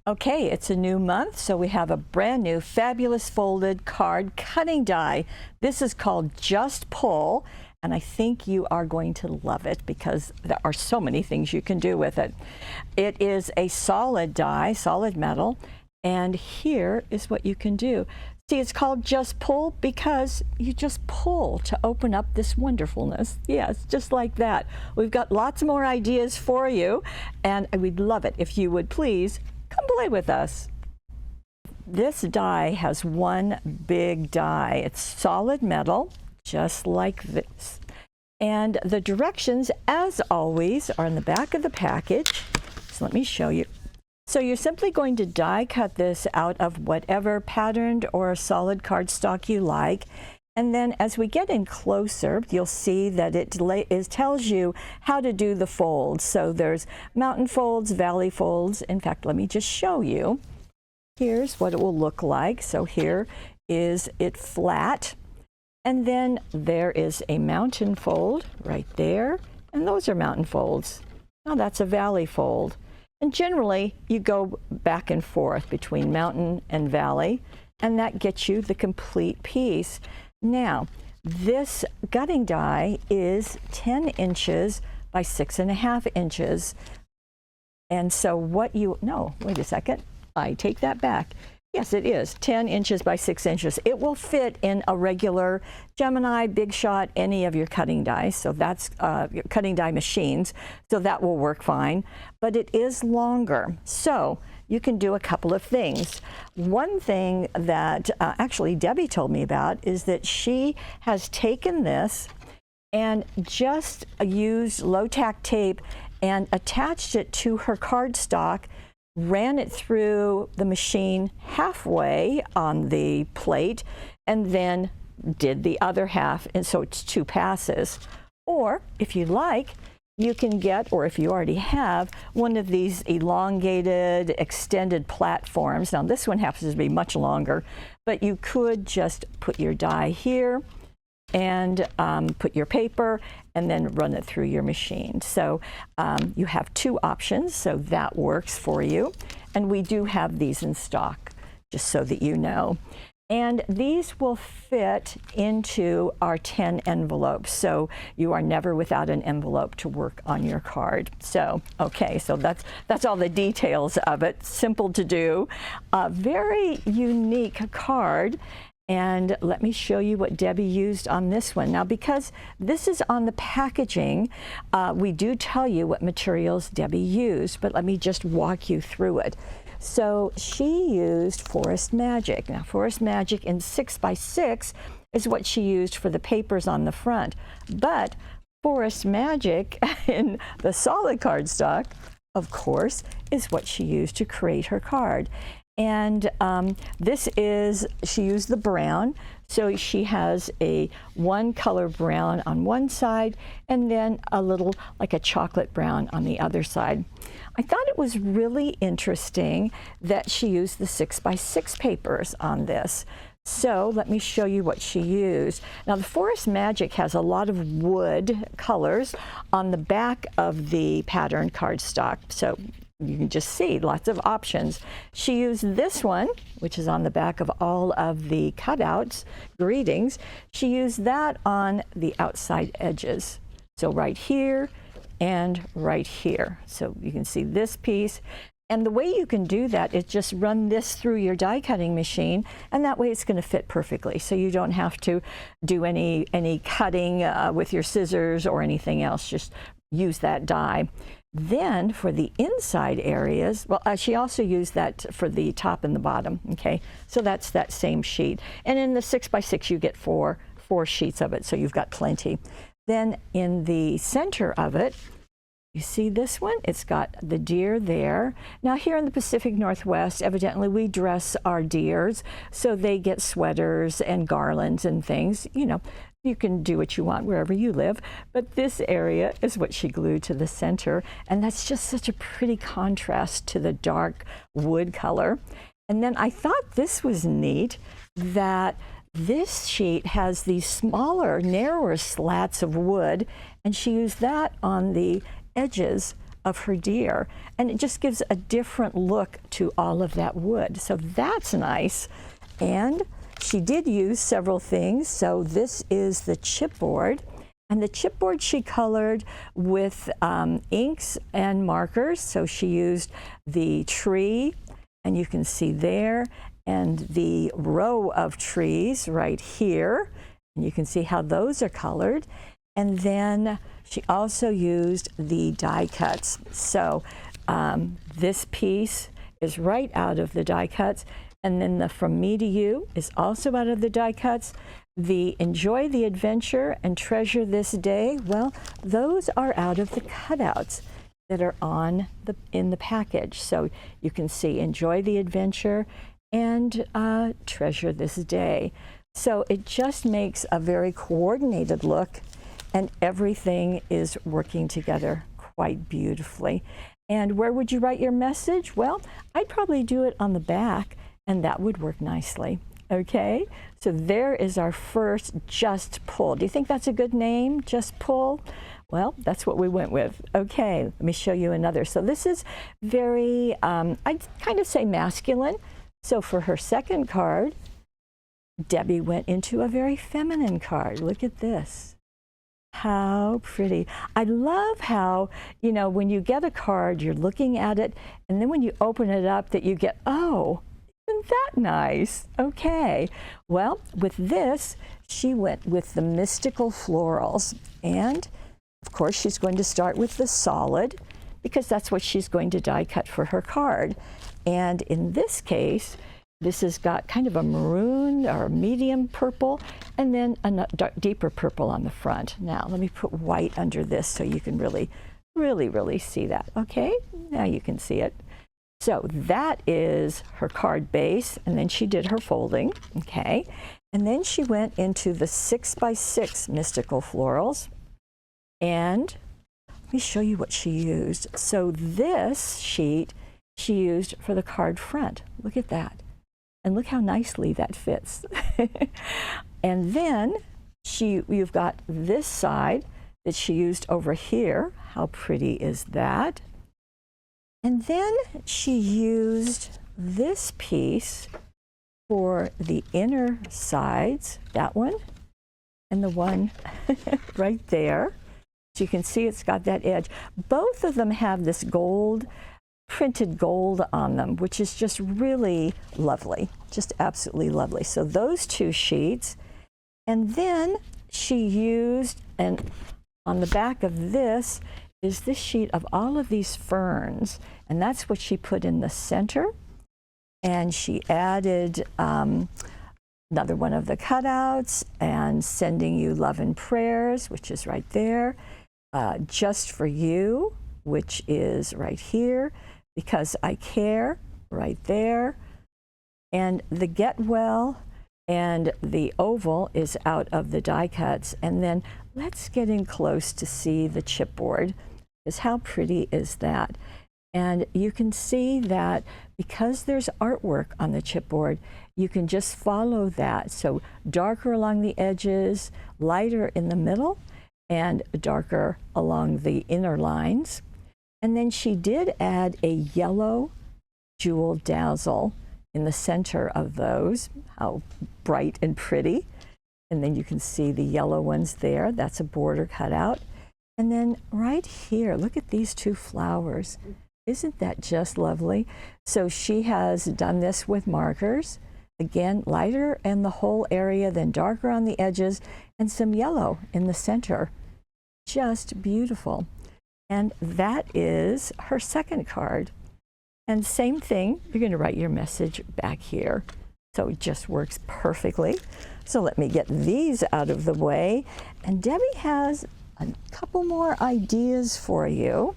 Okay, it's a new month, so we have a brand new fabulous folded card cutting die. This is called Just Pull, and I think you are going to love it because there are so many things you can do with it. It is a solid die, solid metal, and here is what you can do. See, it's called Just Pull because you just pull to open up this wonderfulness. Yes, just like that. We've got lots more ideas for you, and we'd love it if you would please come play with us. This die has one big die. It's solid metal, just like this. And the directions, as always, are in the back of the package. So let me show you. So you're simply going to die cut this out of whatever patterned or solid cardstock you like. And then as we get in closer, you'll see that it tells you how to do the folds. So there's mountain folds, valley folds. In fact, let me just show you. Here's what it will look like. So here is it flat. And then there is a mountain fold right there. And those are mountain folds. Now that's a valley fold. And generally, you go back and forth between mountain and valley, and that gets you the complete piece. Now, this gutting die is 10 inches by 6.5 inches. And so what you, no, wait a second, I take that back. Yes, it is 10 inches by 6 inches. It will fit in a regular Gemini, Big Shot, any of your cutting dies. So that's your cutting die machines. So that will work fine. But it is longer. So you can do a couple of things. One thing that actually Debbie told me about is that she has taken this and just used low-tack tape and attached it to her cardstock, ran it through the machine halfway on the plate, and then did the other half, and so it's 2 passes. Or if you like, you can get, or if you already have, one of these elongated, extended platforms. Now this one happens to be much longer, but you could just put your die here and put your paper and then run it through your machine. So you have 2 options, so that works for you. And we do have these in stock, just so that you know. And these will fit into our 10 envelopes, so you are never without an envelope to work on your card. So, okay, so that's all the details of it. Simple to do. A very unique card. And let me show you what Debbie used on this one. Now, because this is on the packaging, we do tell you what materials Debbie used, but let me just walk you through it. So she used Forest Magic. Now, Forest Magic in 6x6 is what she used for the papers on the front. But Forest Magic in the solid cardstock, of course, is what she used to create her card. And this is, she used the brown, so she has a one color brown on one side and then a little like a chocolate brown on the other side. I thought it was really interesting that she used the 6x6 papers on this. So let me show you what she used. Now the Forest Magic has a lot of wood colors on the back of the patterned cardstock. So you can just see lots of options. She used this one, which is on the back of all of the cutouts, greetings. She used that on the outside edges. So right here and right here. So you can see this piece. And the way you can do that is just run this through your die cutting machine, and that way it's going to fit perfectly. So you don't have to do any cutting with your scissors or anything else. Just use that die. Then for the inside areas, well, she also used that for the top and the bottom, okay? So that's that same sheet. And in the 6x6, you get four sheets of it, so you've got plenty. Then in the center of it, you see this one? It's got the deer there. Now here in the Pacific Northwest, evidently we dress our deers, so they get sweaters and garlands and things. You know, you can do what you want wherever you live, but this area is what she glued to the center, and that's just such a pretty contrast to the dark wood color. And then I thought this was neat that this sheet has these smaller, narrower slats of wood, and she used that on the edges of her deer, and it just gives a different look to all of that wood. So that's nice. And she did use several things. So this is the chipboard, and the chipboard she colored with inks and markers. So she used the tree, and you can see there, and the row of trees right here, and you can see how those are colored. And then she also used the die cuts. So this piece is right out of the die cuts, and then the From Me to You is also out of the die cuts. The Enjoy the Adventure and Treasure This Day, well, those are out of the cutouts that are in the package. So you can see Enjoy the Adventure and Treasure This Day. So it just makes a very coordinated look, and everything is working together quite beautifully. And where would you write your message? Well, I'd probably do it on the back, and that would work nicely. Okay, so there is our first Just Pull. Do you think that's a good name, Just Pull? Well, that's what we went with. Okay, let me show you another. So this is very, I'd kind of say masculine. So for her second card, Debbie went into a very feminine card. Look at this. How pretty. I love how, you know, when you get a card, you're looking at it, and then when you open it up that you get, oh, isn't that nice? Okay. Well, with this, she went with the Mystical Florals. And, of course, she's going to start with the solid, because that's what she's going to die cut for her card. And in this case, this has got kind of a maroon or medium purple, and then a deeper purple on the front. Now, let me put white under this so you can really, really see that. Okay, now you can see it. So that is her card base, and then she did her folding, okay? And then she went into the 6x6 Mystical Florals, and let me show you what she used. So this sheet she used for the card front. Look at that. And look how nicely that fits. And then you've got this side that she used over here. How pretty is that? And then she used this piece for the inner sides, that one, and the one right there. So you can see it's got that edge. Both of them have this gold, printed gold on them, which is just really lovely, just absolutely lovely. So those two sheets, and then she used, and on the back of this is this sheet of all of these ferns, and that's what she put in the center. And she added another one of the cutouts, and Sending You Love and Prayers, which is right there, Just for You, which is right here, Because I Care, right there, and the Get Well and the oval is out of the die cuts. And then let's get in close to see the chipboard, because how pretty is that? And you can see that because there's artwork on the chipboard, you can just follow that. So darker along the edges, lighter in the middle, and darker along the inner lines. And then she did add a yellow jewel dazzle in the center of those. How bright and pretty. And then you can see the yellow ones there. That's a border cutout. And then right here, look at these two flowers. Isn't that just lovely? So she has done this with markers. Again, lighter in the whole area, then darker on the edges, and some yellow in the center. Just beautiful. And that is her second card. And same thing, you're going to write your message back here. So it just works perfectly. So let me get these out of the way. And Debbie has a couple more ideas for you.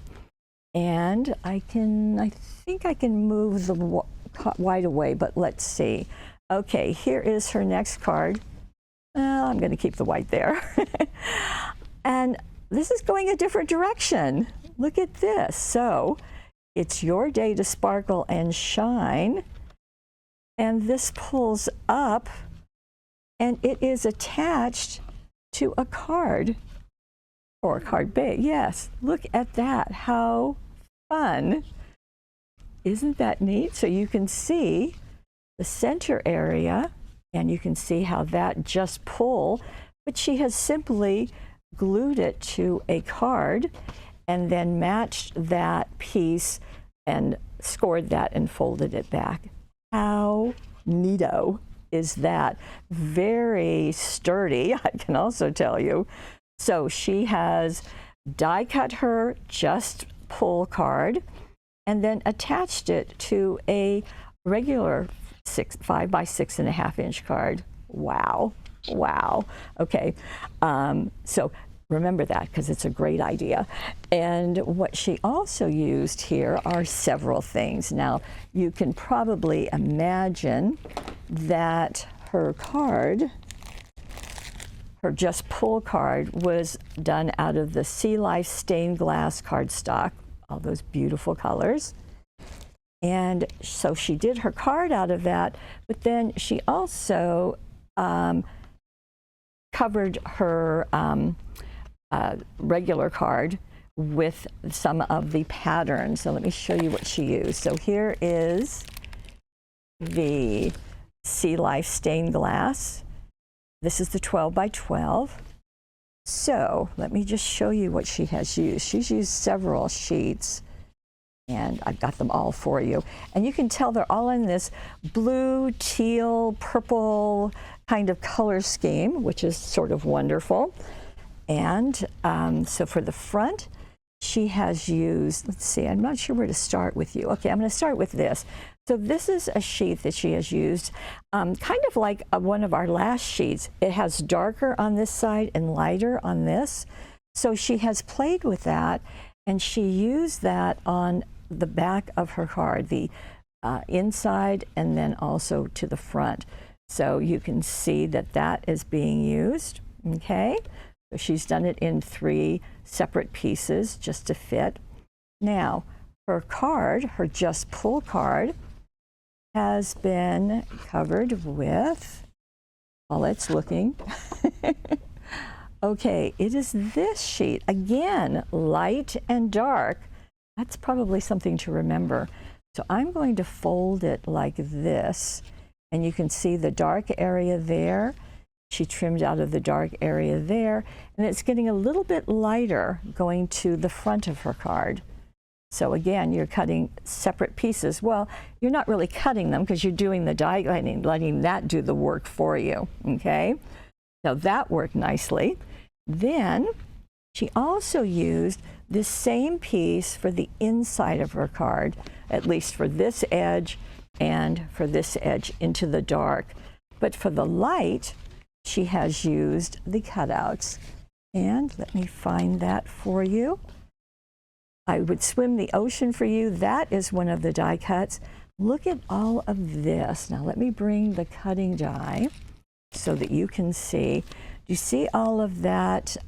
And I think I can move the white away, but let's see. Okay, here is her next card. I'm going to keep the white there. And this is going a different direction. Look at this. So it's your day to sparkle and shine. And this pulls up, and it is attached to a card, or a card base. Yes, look at that. How fun. Isn't that neat? So you can see the center area, and you can see how that just pull, but she has simply glued it to a card and then matched that piece and scored that and folded it back. How neato is that? Very sturdy, I can also tell you. So she has die cut her just pull card and then attached it to a regular 5 by 6.5 inch card. Wow. Wow. Okay. So remember that, because it's a great idea. And what she also used here are several things. Now, you can probably imagine that her card, her just pull card, was done out of the Sea Life stained glass cardstock, all those beautiful colors. And so she did her card out of that, but then she also covered her regular card with some of the patterns. So let me show you what she used. So here is the Sea Life stained glass. This is the 12 by 12. So let me just show you what she has used. She's used several sheets, and I've got them all for you. And you can tell they're all in this blue, teal, purple kind of color scheme, which is sort of wonderful. And so for the front, she has used, let's see, I'm not sure where to start with you. Okay, I'm going to start with this. So this is a sheet that she has used, kind of like one of our last sheets. It has darker on this side and lighter on this. So she has played with that, and she used that on the back of her card, the inside and then also to the front. So you can see that that is being used, okay? So she's done it in 3 separate pieces just to fit. Now, her card, her just pull card, has been covered with, while it's looking, okay, it is this sheet. Again, light and dark. That's probably something to remember. So I'm going to fold it like this, and you can see the dark area there. She trimmed out of the dark area there, and it's getting a little bit lighter going to the front of her card. So again, you're cutting separate pieces. Well, you're not really cutting them because you're doing the die cutting, letting that do the work for you, okay? So that worked nicely. Then she also used this same piece for the inside of her card, at least for this edge and for this edge into the dark. But for the light, she has used the cutouts. And let me find that for you. I would swim the ocean for you. That is one of the die cuts. Look at all of this. Now let me bring the cutting die so that you can see. Do you see all of that?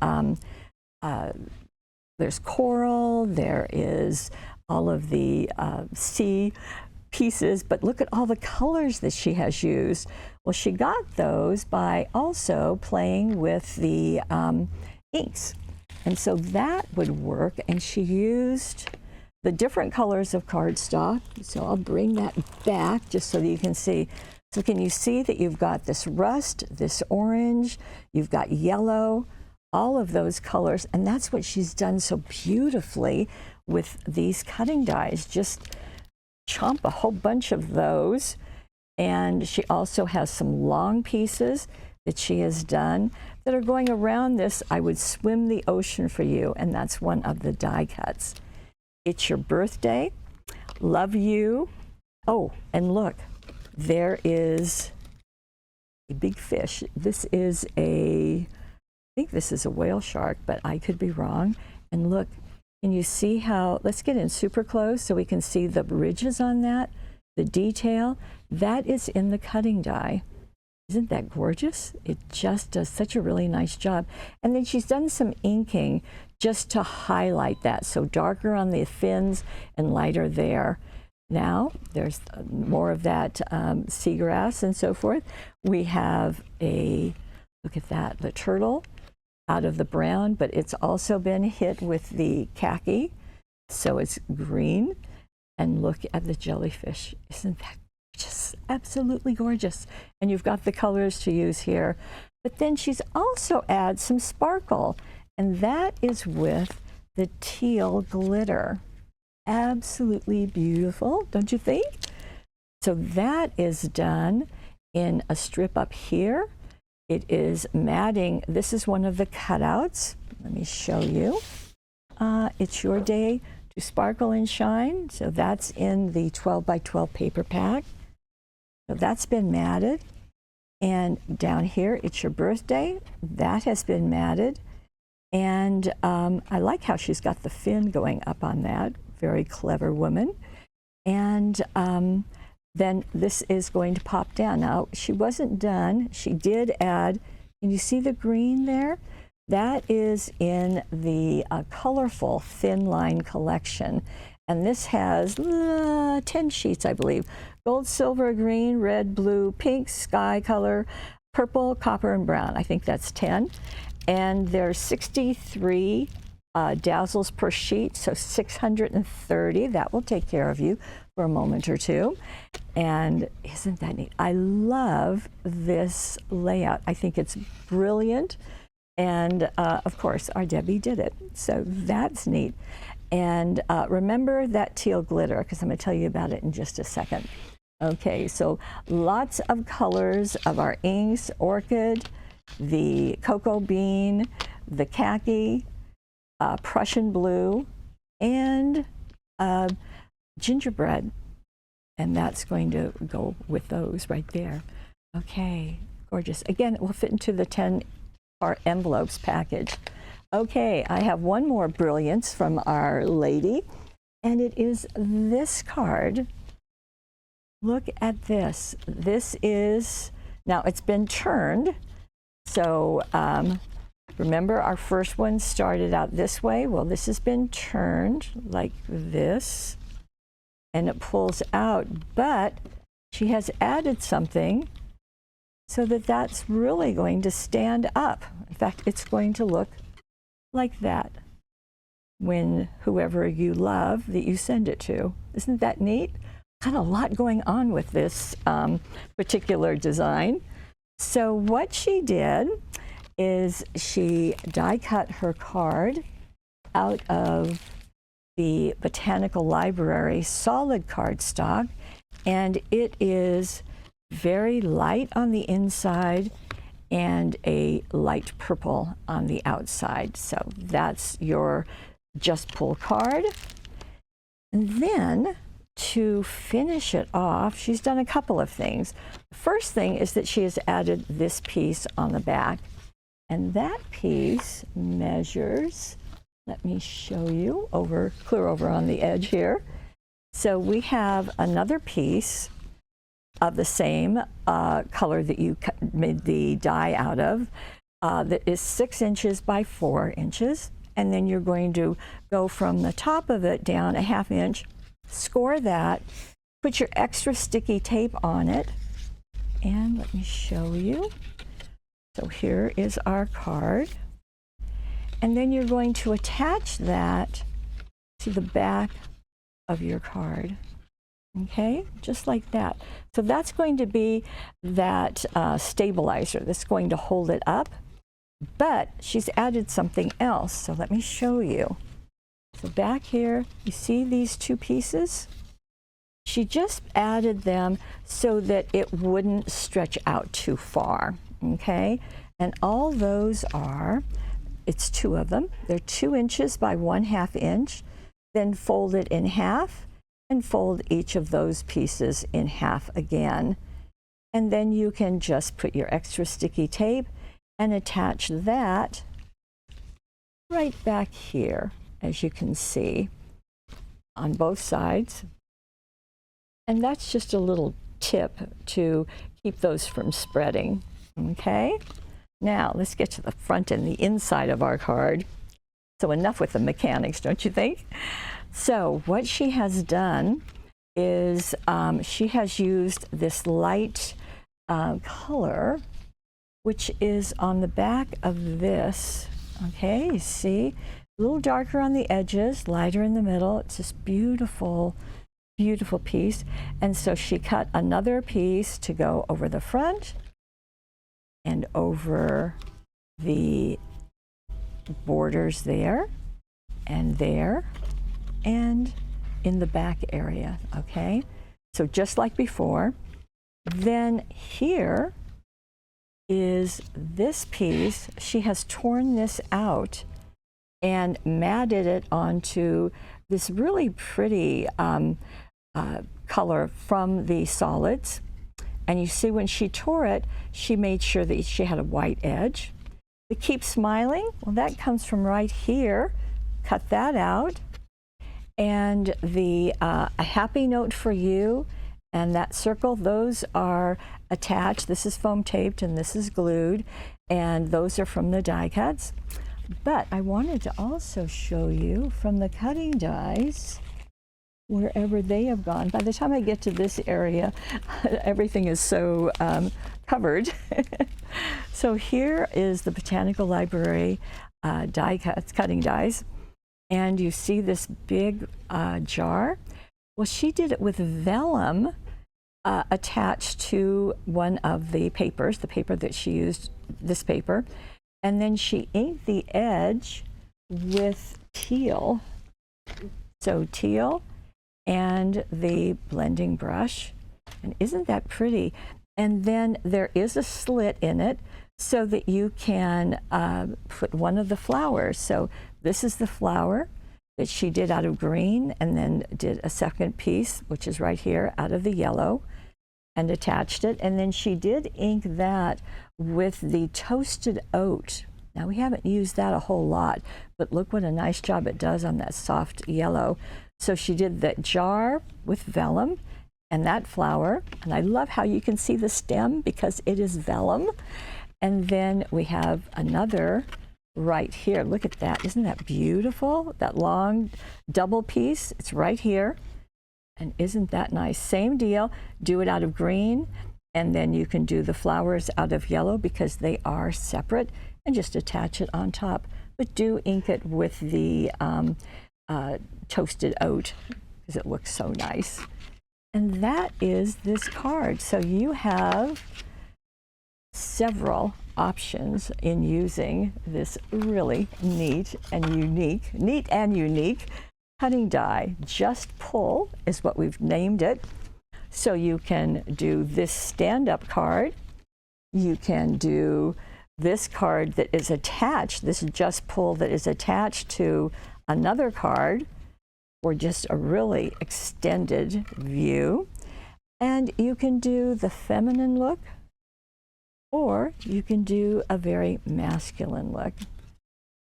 There's coral, there is all of the sea pieces, but look at all the colors that she has used. Well, she got those by also playing with the inks. And so that would work, and she used the different colors of cardstock. So I'll bring that back just so that you can see. So can you see that you've got this rust, this orange, you've got yellow, all of those colors, and that's what she's done so beautifully with these cutting dies. Just chomp a whole bunch of those. And she also has some long pieces that she has done that are going around this. I would swim the ocean for you, and that's one of the die cuts. It's your birthday. Love you. Oh, and look, there is a big fish. This is I think this is a whale shark, but I could be wrong. And look, can you see how, let's get in super close so we can see the ridges on that, the detail. That is in the cutting die. Isn't that gorgeous? It just does such a really nice job. And then she's done some inking just to highlight that. So darker on the fins and lighter there. Now, there's more of that seagrass and so forth. We have look at that, the turtle out of the brown, but it's also been hit with the khaki. So it's green, and look at the jellyfish. Isn't that just absolutely gorgeous? And you've got the colors to use here. But then she's also added some sparkle, and that is with the teal glitter. Absolutely beautiful, don't you think? So that is done in a strip up here. It is matting. This is one of the cutouts. Let me show you. It's your day to sparkle and shine. So that's in the 12 by 12 paper pack. So that's been matted. And down here, it's your birthday. That has been matted. And I like how she's got the fin going up on that. Very clever woman. And then this is going to pop down. Now, she wasn't done. She did add, can you see the green there? That is in the colorful thin line collection. And this has 10 sheets, I believe. Gold, silver, green, red, blue, pink, sky color, purple, copper, and brown. I think that's 10. And there's 63 dazzles per sheet, so 630. That will take care of you for a moment or two. And isn't that neat? I love this layout. I think it's brilliant. And of course, our Debbie did it. So that's neat. And remember that teal glitter, because I'm going to tell you about it in just a second. Okay, so lots of colors of our inks: orchid, the cocoa bean, the khaki, Prussian blue, and gingerbread. And that's going to go with those right there. Okay, gorgeous. Again, it will fit into the 10 envelopes package. Okay, I have one more brilliance from Our Lady, and it is this card. Look at this. This is, now it's been turned. So remember our first one started out this way? Well, this has been turned like this, and it pulls out, but she has added something so that that's really going to stand up. In fact, it's going to look like that when whoever you love that you send it to. Isn't that neat? Kind of a lot going on with this particular design. So what she did is she die cut her card out of the Botanical Library solid cardstock, and it is very light on the inside and a light purple on the outside. So that's your Just Pull card. And then to finish it off, she's done a couple of things. The first thing is that she has added this piece on the back, and that piece measures, let me show you, clear over on the edge here. So we have another piece of the same color that you made the die out of that is 6 inches by 4 inches. And then you're going to go from the top of it down a 1/2 inch, score that, put your extra sticky tape on it, and let me show you. So here is our card. And then you're going to attach that to the back of your card. Okay, just like that. So that's going to be that stabilizer that's going to hold it up. But she's added something else. So let me show you. So back here, you see these two pieces? She just added them so that it wouldn't stretch out too far. Okay, and all those are, it's 2 of them. They're 2 inches by 1/2 inch. Then fold it in half and fold each of those pieces in half again. And then you can just put your extra sticky tape and attach that right back here, as you can see, on both sides. And that's just a little tip to keep those from spreading. Okay, now let's get to the front and the inside of our card. So enough with the mechanics, don't you think? So what she has done is she has used this light color, which is on the back of this. Okay, you see, A little darker on the edges, lighter in the middle. It's this beautiful, beautiful piece. And so she cut another piece to go over the front and over the borders there and in the back area, okay? So just like before. Then here is this piece. She has torn this out and matted it onto this really pretty color from the solids. And you see when she tore it, she made sure that she had a white edge. The Keep Smiling, well, that comes from right here. Cut that out. And the A Happy Note for You and that circle, those are attached. This is foam taped and this is glued. And those are from the die cuts. But I wanted to also show you from the cutting dies, wherever they have gone. By the time I get to this area, everything is so covered. So here is the Botanical Library die cuts, cutting dies. And you see this big jar. Well, she did it with vellum attached to one of the papers, the paper that she used, this paper. And then she inked the edge with teal. So teal and the blending brush. And isn't that pretty? And then there is a slit in it so that you can put one of the flowers. So this is the flower that she did out of green and then did a second piece, which is right here, out of the yellow, and attached it. And then she did ink that with the toasted oat. Now we haven't used that a whole lot, but look what a nice job it does on that soft yellow. So she did that jar with vellum and that flower. And I love how you can see the stem because it is vellum. And then we have another right here. Look at that. Isn't that beautiful? That long double piece. It's right here. And isn't that nice? Same deal. Do it out of green. And then you can do the flowers out of yellow because they are separate, and just attach it on top. But do ink it with the toasted oat because it looks so nice. And that is this card. So you have several options in using this really neat and unique cutting die. Just Pull is what we've named it. So you can do this stand-up card. You can do this card that is attached, this Just Pull that is attached to another card, or just a really extended view. And you can do the feminine look, or you can do a very masculine look.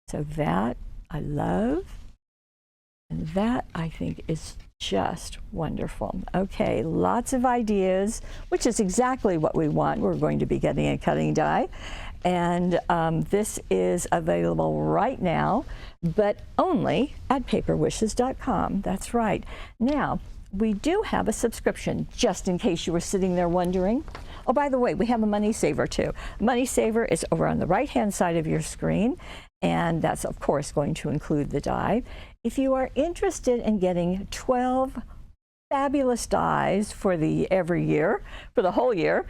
So that I love, and that I think is just wonderful. Okay, lots of ideas, which is exactly what we want. We're going to be getting a cutting die. And this is available right now, but only at paperwishes.com. That's right. Now, we do have a subscription, just in case you were sitting there wondering. Oh, by the way, we have a money saver too. Money saver is over on the right-hand side of your screen, and that's, of course, going to include the die. If you are interested in getting 12 fabulous dies for the whole year,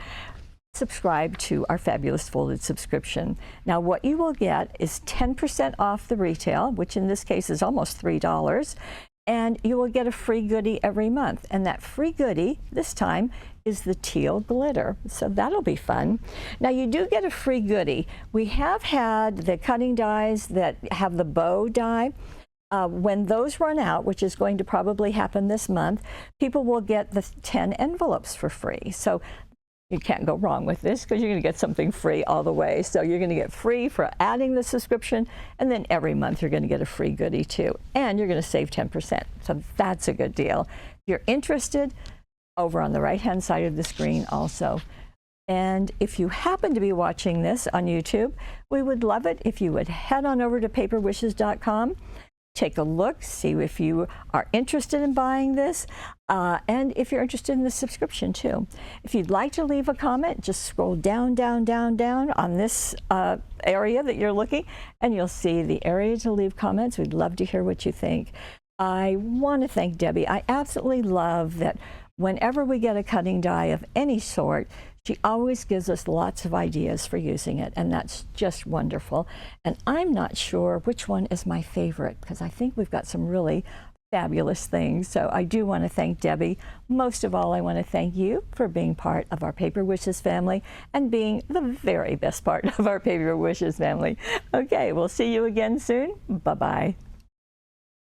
subscribe to our Fabulous Folded subscription. Now, what you will get is 10% off the retail, which in this case is almost $3, and you will get a free goodie every month. And that free goodie this time is the teal glitter. So that'll be fun. Now, you do get a free goodie. We have had the cutting dies that have the bow die. When those run out, which is going to probably happen this month, people will get the 10 envelopes for free. So you can't go wrong with this because you're going to get something free all the way. So you're going to get free for adding the subscription, and then every month you're going to get a free goodie too. And you're going to save 10%. So that's a good deal. If you're interested, over on the right-hand side of the screen also. And if you happen to be watching this on YouTube, we would love it if you would head on over to paperwishes.com. take a look, see if you are interested in buying this, and if you're interested in the subscription too. If you'd like to leave a comment, just scroll down, down, down, down on this area that you're looking, and you'll see the area to leave comments. We'd love to hear what you think. I want to thank Debbie. I absolutely love that whenever we get a cutting die of any sort, she always gives us lots of ideas for using it, and that's just wonderful. And I'm not sure which one is my favorite, because I think we've got some really fabulous things. So I do want to thank Debbie. Most of all, I want to thank you for being part of our Paper Wishes family and being the very best part of our Paper Wishes family. Okay, we'll see you again soon. Bye-bye.